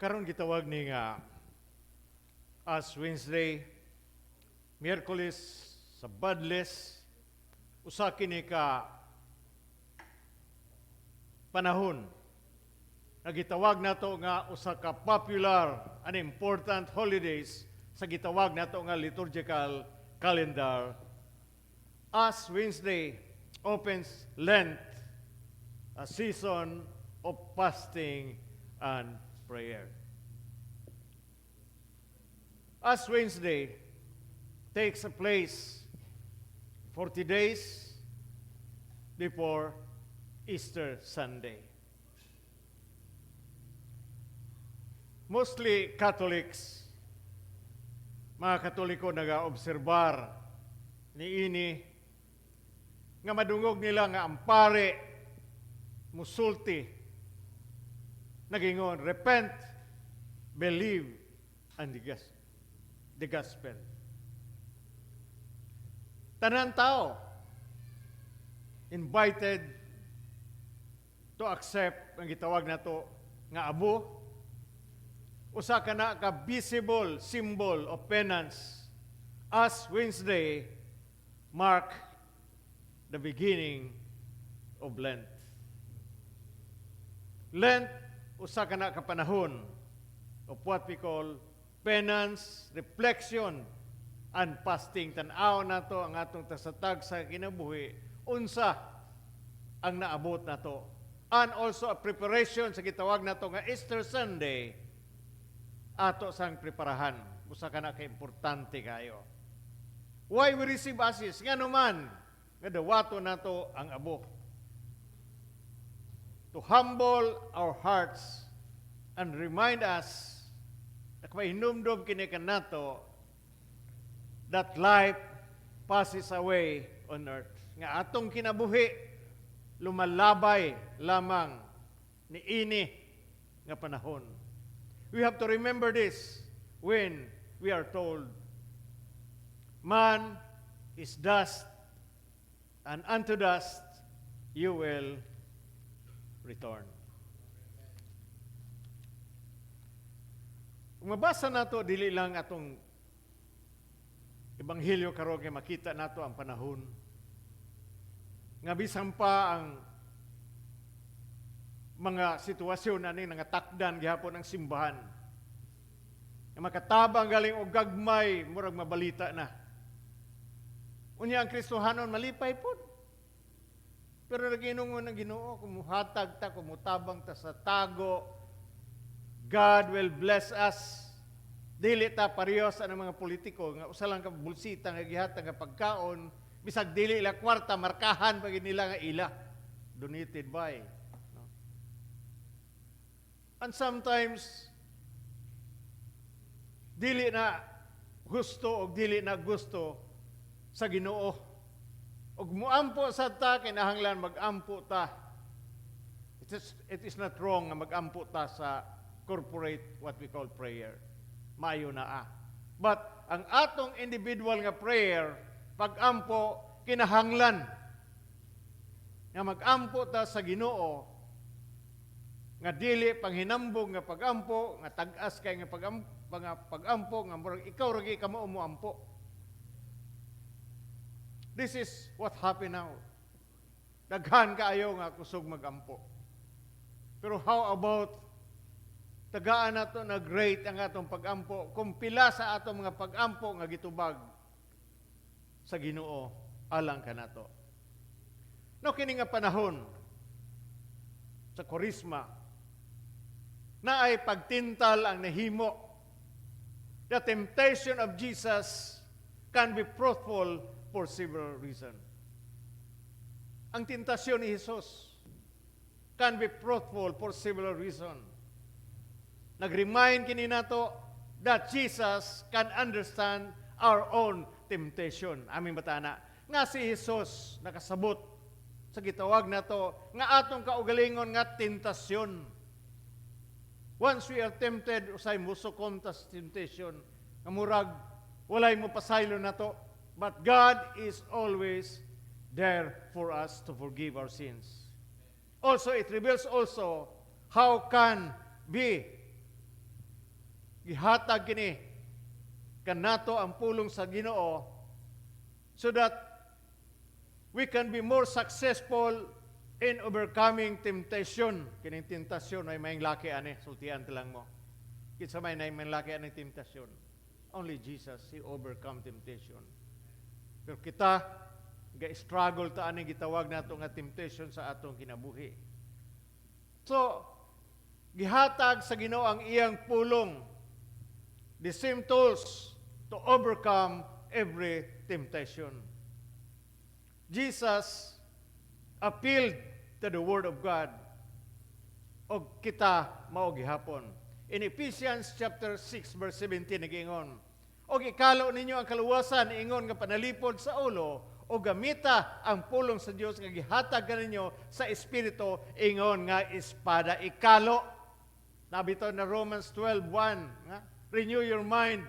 Karon gitawag ni nga Ash Wednesday, Miyerkules, Sabadles, usa kini ka panahon na gitawag nato nga usa ka popular and important holidays sa gitawag nato nga liturgical calendar. Ash Wednesday opens Lent, a season of fasting and prayer. Ash Wednesday takes a place 40 days before Easter Sunday. Mostly Catholics, mga Katoliko naga-obserbar ni ini nga madungog nila nga ang pare musulti nagingon, repent, believe, and the gospel. Tanan tao invited to accept ang gitawag nato nga abo, usa ka na ka visible symbol of penance. Ash Wednesday mark the beginning of Lent. Lent, usa ka na ka panahon of what we call penance, reflection, and fasting. Tan-aw nato ang atong tasatag sa kinabuhi, unsa ang naabot nato. And also a preparation sa gitawag nato nga Easter Sunday, ato sang preparahan. Usa ka na ka importante kayo. Why we receive ashes? Nga naman, nga dawato nato ang abo. To humble our hearts and remind us na kapahinumdum kini kanato that life passes away on earth. Nga atong kinabuhi, lumalabay lamang ni ini nga panahon. We have to remember this when we are told, man is dust, and unto dust you will return. Kung mabasa nato, dili lang atong Ebanghelyo karon kay makita nato ang panahon nga bisan pa ang mga sitwasyon ani nga takdan gihapon ang simbahan. Nga makatabang galing og gagmay murag mabalita na. Unya ang Kristohanon malipay pud. Pero naginungon ng Ginoo, kumuhatag ta, kumutabang ta sa tago, God will bless us. Dili ta parehas ang mga politiko, nga usa lang ka bulsita nga gihatag nga pagkaon, bisag dili ila kwarta, markahan pag nila nga ila. Donated by. No? And sometimes, dili na gusto o dili na gusto sa Ginoo. Og muampo sa ta, kinahanglan mag-ampo ta. It is not wrong na mag-ampo ta sa corporate, what we call prayer. Maayo na But ang atong individual nga prayer, pag-ampo, kinahanglan nga mag-ampo ta sa Ginoo, nga dili panghinambog nga pag-ampo, nga tag-as kay nga pag-ampo, nga murag ikaw ragi ka mo umuampo. This is what happened now. Daghan kaayo nga kusog magampo. Pero how about tagaan nato na great ang atong pagampo kung pila sa atong mga pagampo nga gitubag sa Ginoo alang kanato. No kini nga panahon sa Korisma na ay pagtintal ang nahimo. The temptation of Jesus can be fruitful for several reasons. Ang tentasyon ni Jesus can be fruitful for several reasons. Nag-remind kini nato that Jesus can understand our own temptation. Aming batana. Nga si Jesus nakasabot sa gitawag nato nga atong kaugalingon nga tentasyon. Once we are tempted, usay musukon ta sa temptation, nga murag walay mo pasaylo nato. But God is always there for us to forgive our sins. Also, it reveals also how can be gihatag kini kanato ang pulong sa Ginoo so that we can be more successful in overcoming temptation. Kining tentasyon ay may laki ani, sultian talang mo. Kitsa may laki ani temptasyon. Only Jesus, He overcome temptation. Pero kita, ga-struggle ta ani gitawag nato nga temptation sa atong kinabuhi. So, gihatag sa Ginoo ang iyang pulong, the same tools to overcome every temptation. Jesus appealed to the Word of God o kita mao gihapon. In Ephesians chapter 6 verse 17 nagingon, og ikalo ninyo ang kaluwasan ingon nga panalipod sa ulo o gamita ang pulong sa Dios nga gihatag kaninyo sa espiritu ingon nga espada. Ikalo nabito na Romans 12:1 nga renew your mind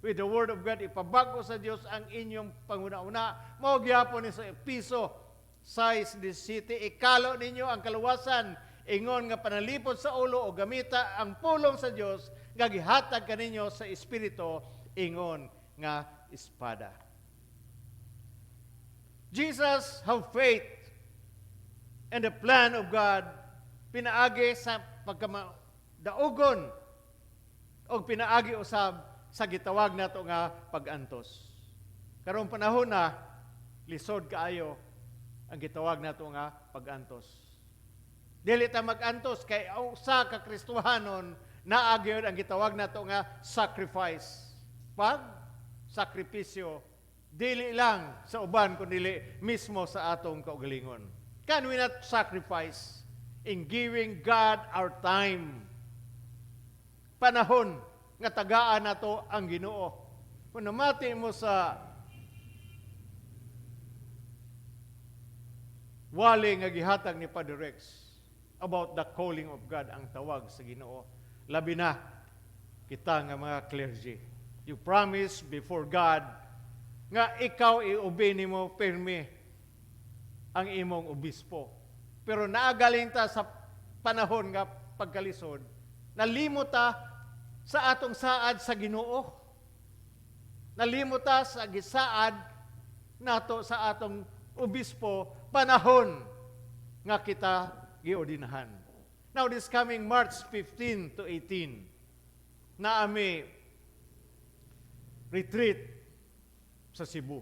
with the Word of God. Ipabago sa Dios ang inyong panguna-una. Mao gyapon ni sa Episo 6:17, ikalo ninyo ang kaluwasan ingon nga panalipod sa ulo o gamita ang pulong sa Dios nga gihatag kaninyo sa espiritu ingon nga espada. Jesus have faith in the plan of God, pinaagi sa pagkamaugon o pinaagi usab sa gitawag nato nga pag-antos. Karong panahon na lisod kaayo ang gitawag nato nga pag-antos. Dili ta mag-antos kay usa ka Kristohanon naagi ang gitawag nato nga sacrifice. Pag sakripisyo dili lang sa uban kundi mismo sa atong kaugalingon. Can we not sacrifice in giving God our time? Panahon nga tagaan nato ang Ginoo. Kung namati mo sa wali nga gihatag ni Padre Rex about the calling of God, ang tawag sa Ginoo, labi na kita nga mga clergy. You promise before God nga ikaw i-obey nimo pirmi ang imong obispo. Pero naagaling ta sa panahon nga pagkalisod, nalimot ta sa atong saad sa Ginoo. Nalimot ta sa gisaad nato sa atong obispo panahon nga kita giordinahan. Now this coming March 15 to 18 na ami retreat sa Cebu.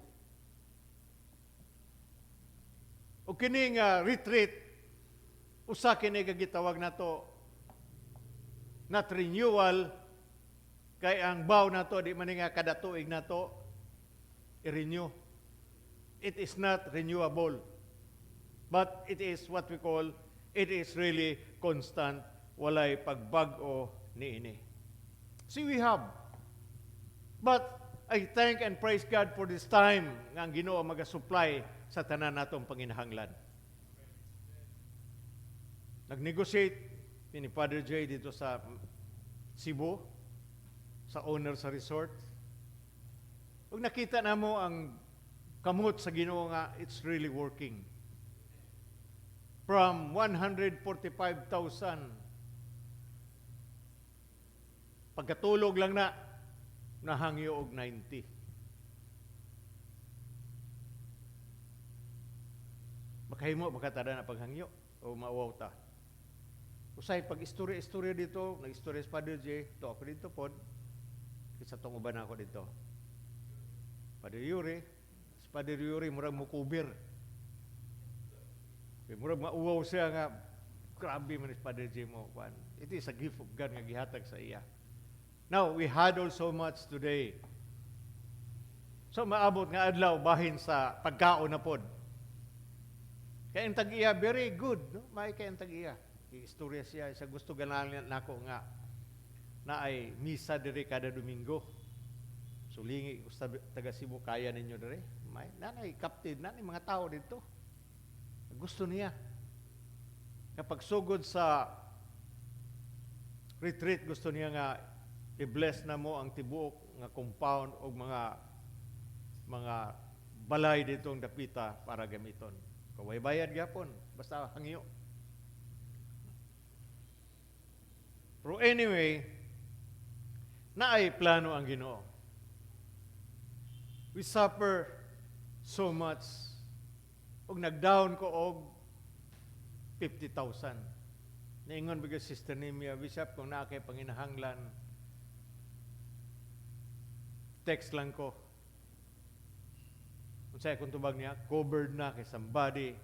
O kining retreat usa kini gitawag nato not renewal kay ang vow nato di man nga kada tuig nato i-renew. It is not renewable. But it is what we call, it is really constant, walay pagbag-o niini. See, we have. But I thank and praise God for this time nga ang Ginoo maga-supply sa tanan natong panginahanglan. Nag-negotiate ni Father J dito sa Cebu, sa owner sa resort. Pag nakita na mo ang kamot sa Ginoo nga, it's really working. From 145,000, pagkatulog lang na, nahangyo og 90. Makahimo makatada na paghangyo o mauwaw ta. Usay pag istorya dito, nag-istorya sa Padre J, to ako dito pod. Isa tong uban ako dito. Padre Yuri, si Padre Yuri murag mukubir. Murag mauwaw siya nga grabe man si Padre J mo. It is a gift of God nga gihatag sa iya. Now, we had also much today. So, maabot nga adlaw bahin sa pagkaon na pod. Kaya ang tag-iya, very good. No? May kaya ang tag-iya. I-istorya siya. Sa gusto ganalan nako nga na ay misa diri kada Domingo. So, lingi, gusto taga Cebu, kaya ninyo diri. May, nanay, captain, nanay, mga tao dito. Gusto niya. Kapag sugod sa retreat, gusto niya nga i-bless na mo ang tibuok nga compound o mga balay ditong dapita para gamiton. Kaway bayad gyapon, basta hangyo. Pero anyway, na ay plano ang Ginoo. We suffer so much. Og nagdown ko og 50,000. Naingon bigas Sister Nimia, Bishop, kung na kay panginahanglan, text lang ko. Kung sa'yo kung tubag niya, covered na kay somebody.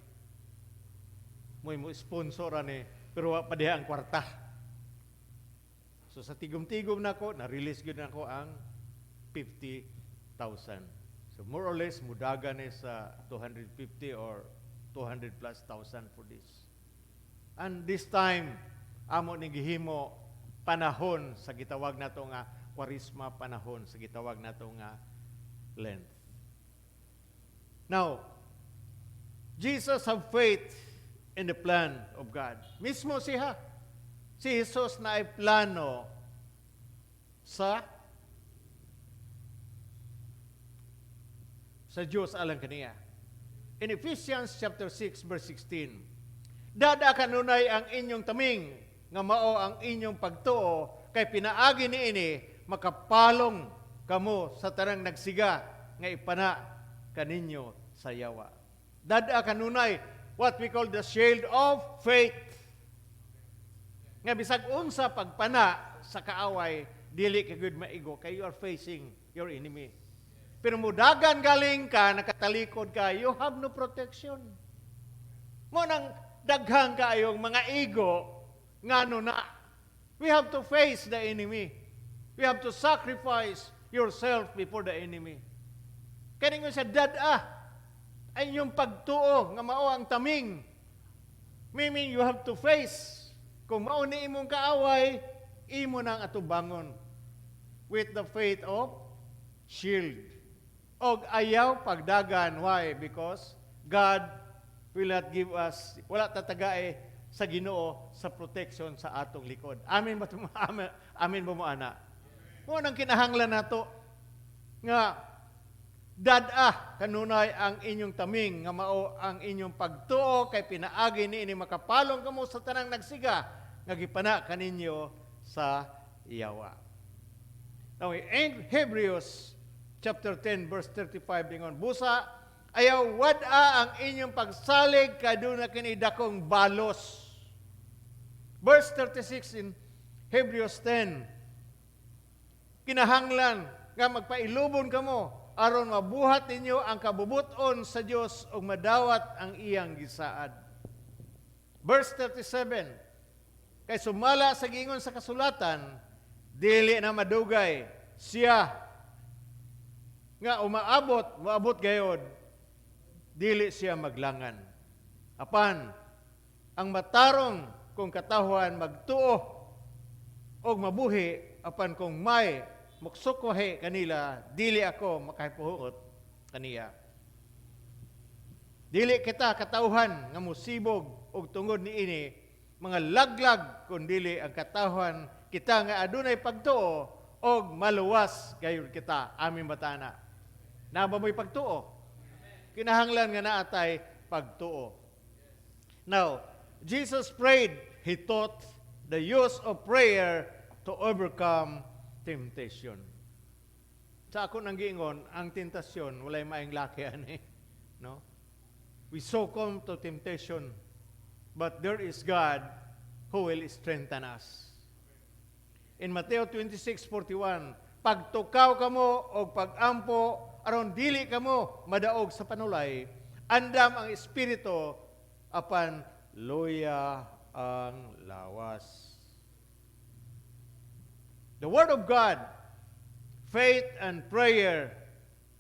Mo sponsoran pero wa pa diha ang kwarta. So sa tigom-tigom na ko, na-release gud na ko ang 50,000. So more or less, mudaga sa 250 or 200 plus thousand for this. And this time, amo ni gihimo panahon sa gitawag nato nga Kwarisma, panahon sa gitawag nato nga Lent. Now, Jesus have faith in the plan of God. Mismo siya. Si Jesus na ay plano sa Diyos alang kaniya. In Ephesians chapter 6 verse 16, dada kanunay ang inyong taming, nga mao ang inyong pagtuo, kay pinaagi niini, makapalong kamo sa tarang nagsiga, nga ipana kaninyo sa yawa. Dada kanunay, what we call the shield of faith. Nga bisag unsa pagpana sa kaaway, dili ka good maigo, kay you are facing your enemy. Pero mudagan galing ka, nakatalikod ka, you have no protection. Mo nang daghang kaayong mga ego, ngano na. We have to face the enemy. We have to sacrifice yourself before the enemy. Kaya nga siya, ay yung pagtuo, nga mao ang taming. Meaning you have to face. Kung mao ni imong kaaway, imo nang atubangon. With the faith of shield. Og ayaw pagdagan. Why? Because God will not give us, wala tatagae sa Ginoo sa protection sa atong likod. Amin ba ito? Amin ba mo, ana? Mo nang kinahanglan nato nga kanunay ang inyong taming, nga mao ang inyong pagtuo, kay pinaagi ni ini makapalong kamo sa tanang nagsiga, nga gipana kaninyo sa iyawa. Now, in Hebrews chapter 10 verse 35 dingon, busa ayaw wad-a ang inyong pagsalig kaduna kini dakong balos. Verse 36 in Hebrews 10. Kinahanglan nga magpailubon kamo aron mabuhat ninyo ang kabubuton sa Dios ug madawat ang iyang gisaad. Verse 37. Kay sumala sa giingon sa kasulatan, dili na madugay siya nga maabot gayod, dili siya maglangan. Apan, ang matarong kung katahuan magtuo o mabuhi, apan kung may muksukwahe kanila, dili ako makahipuhuot kaniya. Dili kita katauhan nga musibog og tungod niini mga laglag, kun dili ang katauhan kita nga adunay pagtuo og maluwas gayud kita. Amin batana. Nabamoy pagtuo. Kinahanglan nga naatay pagtuo. Now, Jesus prayed. He taught the use of prayer to overcome temptation. Sa ako nang giingon, ang tentasyon, walay maing laki ani. No? We succumb to temptation, but there is God who will strengthen us. In Mateo 26:41, pagtukaw kamo o pagampo, aron dili kamo madaog sa panulay, andam ang Espiritu, apan loya ang lawas. The Word of God, faith and prayer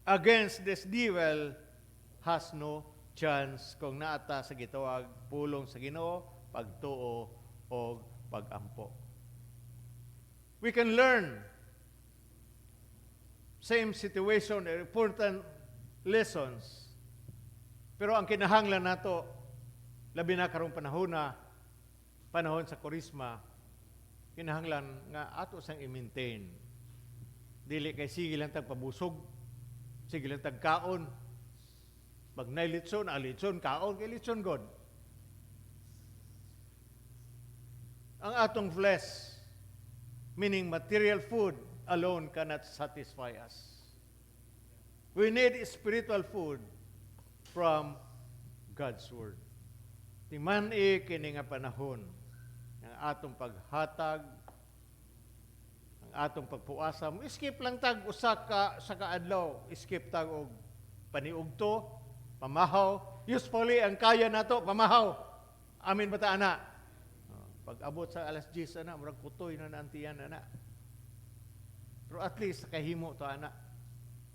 against this devil has no chance kung naata sa gitawag pulong sa Ginoo, pagtuo o pagampo. We can learn same situation, important lessons. Pero ang kinahanglan nato, labi na karong panahon sa Kwaresma, kinahanglan nga ato sang i-maintain. Dili kay sige lang tagpabusog, sige lang tagkaon. Pag nailitson, kaon kay litson God. Ang atong flesh, meaning material food, alone cannot satisfy us. We need spiritual food from God's Word. Timan-i kini nga panahon ng atong paghatag, ang atong pagpuasa. Skip lang tag usa ka sa kaadlaw, skip tag og paniugto, pamahaw. Usefully ang kaya nato pamahaw. Amin ba ta ana? Pag abot sa alas 10 ana, murag kutoy na naantiyan ana. Pero at least kahimo to ana.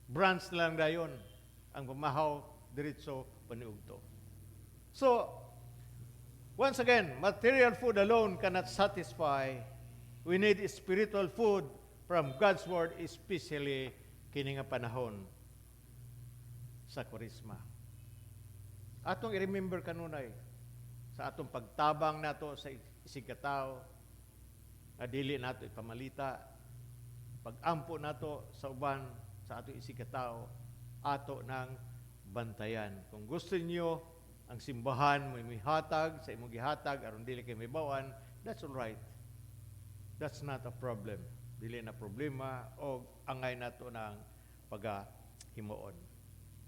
Branch lang dayon ang pamahaw diretso paniugto. So, once again, material food alone cannot satisfy. We need spiritual food from God's Word, especially kini nga panahon sa Kwaresma. Atong i-remember kanunay sa atong pagtabang nato sa isigkataw, na dili nato ipamalita, pag-ampo nato sa uban sa atong isigkataw, ato ng bantayan. Kung gusto niyo ang simbahan may hatag sa imong gihatag aron dili kay may bawan, that's all right. That's not a problem. Dili na problema o angay nato ng pagahimuon.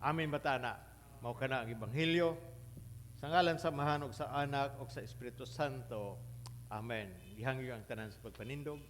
Amin batana. Mao kana ang ebanghelyo sa ngalan sa Amahan ug sa Anak ug sa Espiritu Santo. Amen. Gihangyo ang tanan sa pagpanindog.